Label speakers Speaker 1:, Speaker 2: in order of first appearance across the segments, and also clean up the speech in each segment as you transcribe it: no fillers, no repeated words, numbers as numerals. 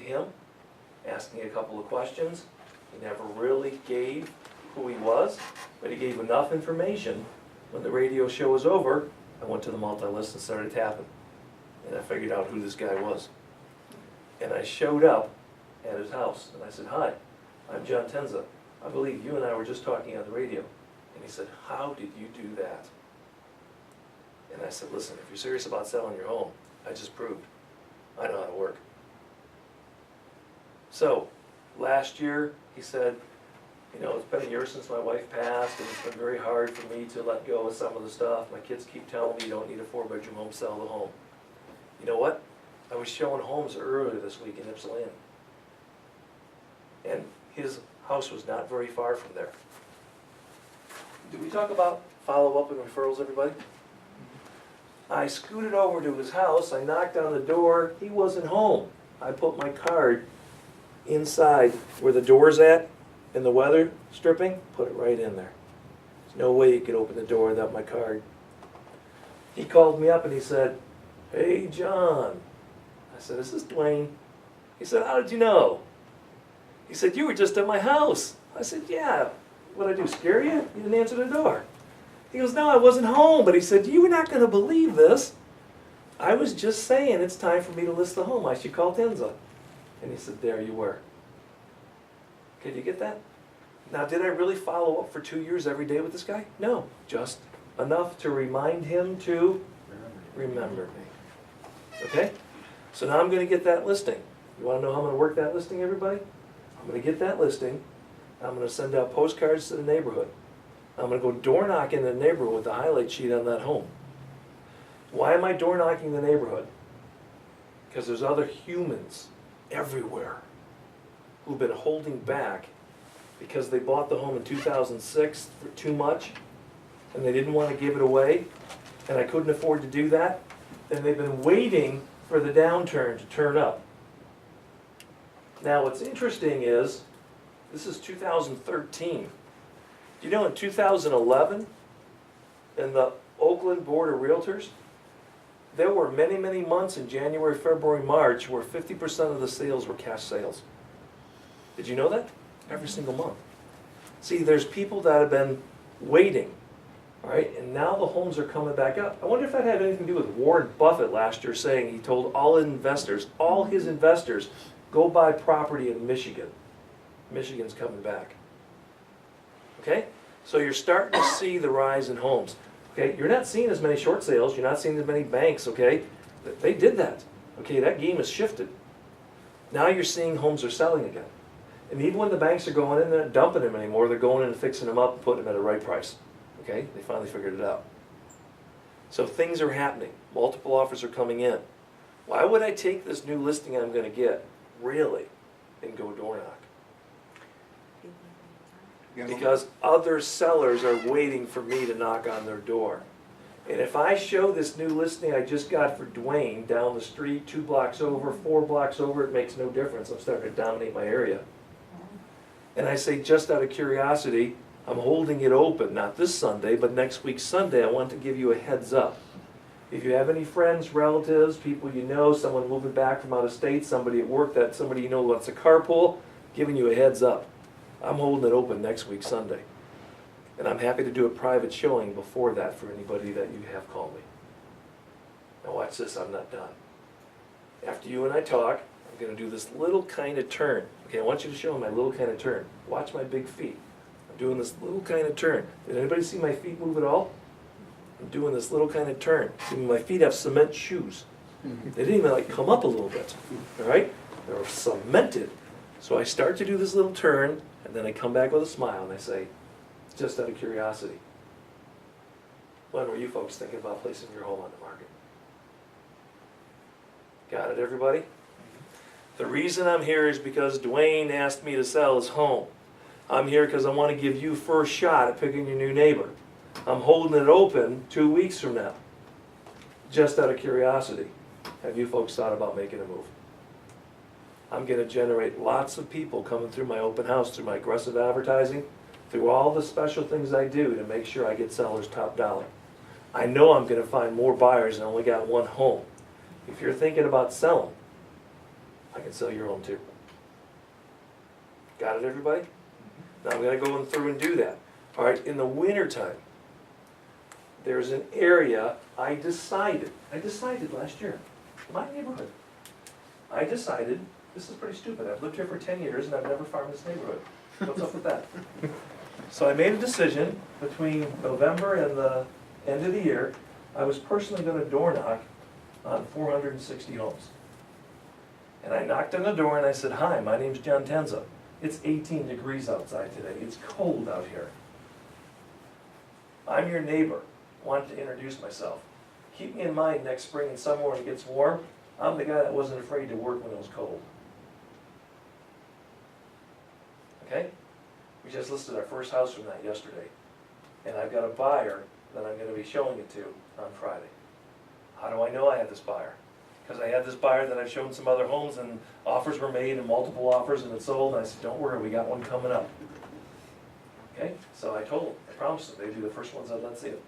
Speaker 1: him, asking a couple of questions. He never really gave who he was, but he gave enough information. When the radio show was over, I went to the multi-list and started tapping. And I figured out who this guy was. And I showed up at his house, and I said, "Hi, I'm John Tenza. I believe you and I were just talking on the radio." And he said, "How did you do that?" And I said, "Listen, if you're serious about selling your home, I just proved I know how to work." So, last year, he said, "You know, it's been a year since my wife passed, and it's been very hard for me to let go of some of the stuff. My kids keep telling me you don't need a 4-bedroom home, sell the home." You know what? I was showing homes earlier this week in Ypsilanti. And his house was not very far from there. Did we talk about follow-up and referrals, everybody? I scooted over to his house, I knocked on the door, he wasn't home. I put my card inside where the door's at and the weather stripping, put it right in there. There's no way you could open the door without my card. He called me up and he said, "Hey, John." I said, "This is Dwayne." He said, "How did you know?" He said, "You were just at my house." I said, "Yeah, what'd I do, scare you? You didn't answer the door." He goes, "No, I wasn't home." But he said, "You were not going to believe this. I was just saying it's time for me to list the home. I should call Tenza." And he said, "There you were." Could you get that? Now, did I really follow up for 2 years every day with this guy? No, just enough to remind him to remember me. Okay? So now I'm going to get that listing. You want to know how I'm going to work that listing, everybody? I'm going to get that listing. I'm going to send out postcards to the neighborhood. I'm going to go door knocking in the neighborhood with the highlight sheet on that home. Why am I door knocking the neighborhood? Because there's other humans everywhere who've been holding back because they bought the home in 2006 for too much and they didn't want to give it away and I couldn't afford to do that, and they've been waiting for the downturn to turn up. Now what's interesting is, this is 2013. You know, in 2011, in the Oakland Board of Realtors, there were many, many months in January, February, March where 50% of the sales were cash sales. Did you know that? Every single month. See, there's people that have been waiting, all right, and now the homes are coming back up. I wonder if that had anything to do with Warren Buffett last year saying he told all his investors, go buy property in Michigan. Michigan's coming back. Okay? So you're starting to see the rise in homes. Okay? You're not seeing as many short sales. You're not seeing as many banks. Okay? They did that. Okay? That game has shifted. Now you're seeing homes are selling again. And even when the banks are going in, they're not dumping them anymore. They're going in and fixing them up and putting them at a right price. Okay? They finally figured it out. So things are happening. Multiple offers are coming in. Why would I take this new listing I'm going to get, really, and go door knock? Because other sellers are waiting for me to knock on their door. And if I show this new listing I just got for Dwayne down the street, 2 blocks over, 4 blocks over, it makes no difference. I'm starting to dominate my area. And I say, just out of curiosity, I'm holding it open, not this Sunday, but next week Sunday. I want to give you a heads up. If you have any friends, relatives, people you know, someone moving back from out of state, somebody at work, that somebody you know wants a carpool, giving you a heads up. I'm holding it open next week Sunday. And I'm happy to do a private showing before that for anybody that you have called me. Now watch this, I'm not done. After you and I talk, I'm going to do this little kind of turn. Okay, I want you to show my little kind of turn. Watch my big feet. I'm doing this little kind of turn. Did anybody see my feet move at all? I'm doing this little kind of turn. See, my feet have cement shoes. They didn't even like come up a little bit. All right? They were cemented. So I start to do this little turn, and then I come back with a smile and I say, just out of curiosity, when were you folks thinking about placing your home on the market? Got it, everybody? The reason I'm here is because Dwayne asked me to sell his home. I'm here because I want to give you first shot at picking your new neighbor. I'm holding it open 2 weeks from now. Just out of curiosity, have you folks thought about making a move? I'm going to generate lots of people coming through my open house, through my aggressive advertising, through all the special things I do to make sure I get sellers top dollar. I know I'm going to find more buyers and I only got one home. If you're thinking about selling, I can sell your home too. Got it, everybody? Now I'm gonna go through and do that. All right, in the wintertime, there's an area I decided last year, my neighborhood. I decided, this is pretty stupid, I've lived here for 10 years and I've never farmed this neighborhood. What's up with that? So I made a decision between November and the end of the year, I was personally gonna door knock on 460 homes. And I knocked on the door and I said, hi, my name's John Tenza. It's 18 degrees outside today, it's cold out here. I'm your neighbor, wanted to introduce myself. Keep me in mind next spring and summer when it gets warm, I'm the guy that wasn't afraid to work when it was cold. Okay? We just listed our first house from that yesterday. And I've got a buyer that I'm gonna be showing it to on Friday. How do I know I have this buyer? Because I had this buyer that I've shown some other homes and offers were made and multiple offers and it sold, and I said, don't worry, we got one coming up. Okay, so I told them, I promised them, they'd be the first ones I'd let see it.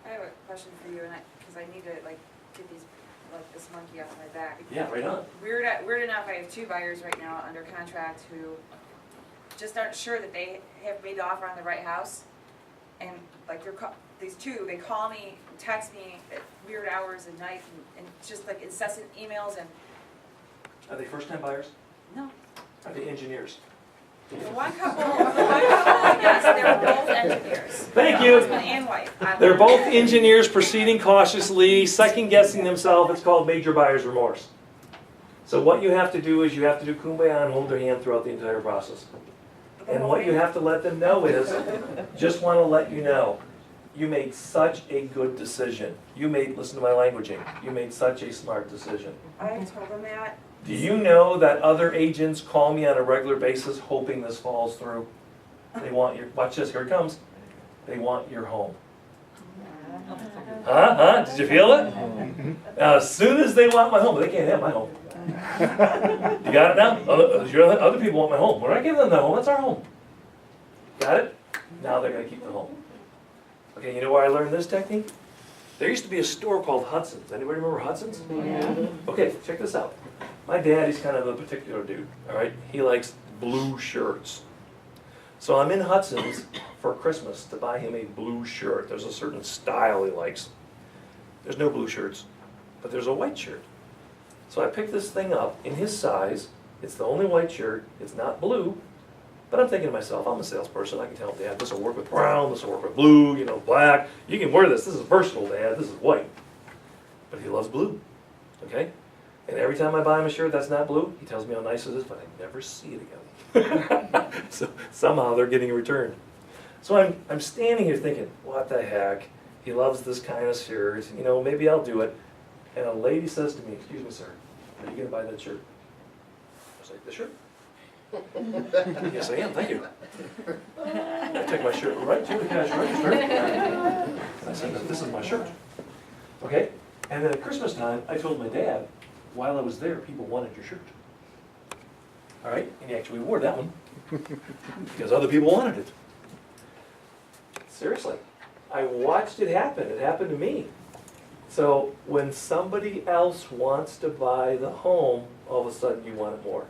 Speaker 2: I have a question for you, and because I need to like get these, like this monkey off my back.
Speaker 1: Yeah, right on.
Speaker 2: Weird enough, I have 2 buyers right now under contract who just aren't sure that they have made the offer on the right house. And like these 2, they call me, text me at weird hours at night and just like incessant emails and.
Speaker 1: Are they first time buyers?
Speaker 2: No.
Speaker 1: Are they engineers?
Speaker 2: The one couple, yes, they're both engineers.
Speaker 1: Thank you.
Speaker 2: Husband and wife.
Speaker 1: They're both engineers proceeding cautiously, second guessing themselves. It's called major buyer's remorse. So what you have to do is you have to do kumbaya and hold their hand throughout the entire process. And what you have to let them know is, just want to let you know, you made such a good decision. Listen to my languaging, you made such a smart decision.
Speaker 2: I told them that.
Speaker 1: Do you know that other agents call me on a regular basis hoping this falls through? They want your, watch this, here it comes. They want your home. Did you feel it? Now, as soon as they want my home, they can't have my home. You got it now? Other people want my home. We're not giving them the home, that's our home. Got it? Now they're going to keep the home. Okay, you know where I learned this technique? There used to be a store called Hudson's. Anybody remember Hudson's?
Speaker 2: Yeah.
Speaker 1: Okay, check this out. My dad, he's kind of a particular dude, all right? He likes blue shirts. So I'm in Hudson's for Christmas to buy him a blue shirt. There's a certain style he likes. There's no blue shirts, but there's a white shirt. So I picked this thing up in his size. It's the only white shirt. It's not blue. But I'm thinking to myself, I'm a salesperson. I can tell Dad, this will work with brown, this will work with blue, you know, black. You can wear this. This is versatile, Dad. This is white. But he loves blue, okay? And every time I buy him a shirt that's not blue, he tells me how nice it is, but I never see it again. So somehow they're getting returned. So I'm standing here thinking, what the heck? He loves this kind of shirt. You know, maybe I'll do it. And a lady says to me, excuse me, sir, are you going to buy that shirt? I was like, this shirt? Yes, I am, thank you. I take my shirt right to the cash register. I said, this is my shirt. Okay? And then at Christmas time, I told my dad, while I was there, people wanted your shirt. All right? And he actually wore that one because other people wanted it. Seriously. I watched it happen. It happened to me. So when somebody else wants to buy the home, all of a sudden you want it more.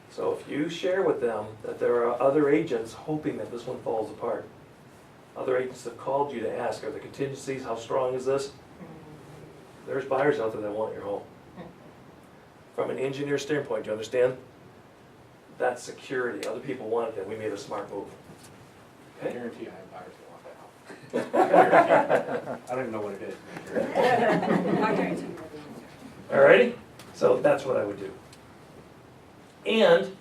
Speaker 1: So if you share with them that there are other agents hoping that this one falls apart, other agents have called you to ask, are there contingencies, how strong is this? There's buyers out there that want your home. From an engineer standpoint, do you understand? That's security. Other people wanted it. We made a smart move.
Speaker 3: I guarantee I have buyers that want that house. I don't even know what it is.
Speaker 2: I guarantee you.
Speaker 1: Alrighty? So that's what I would do. And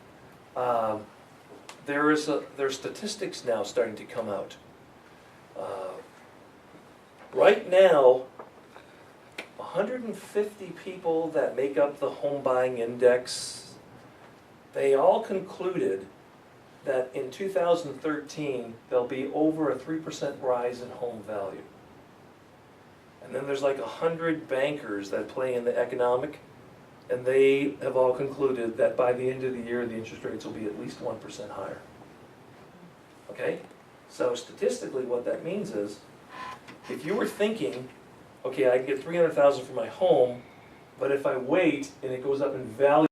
Speaker 1: there's statistics now starting to come out. Right now, 150 people that make up the home buying index, they all concluded that in 2013 there'll be over a 3% rise in home value. And then there's like 100 bankers that play in the economic, and they have all concluded that by the end of the year the interest rates will be at least 1% higher. Okay? So statistically what that means is, if you were thinking, okay, I can get $300,000 for my home, But if I wait and it goes up in value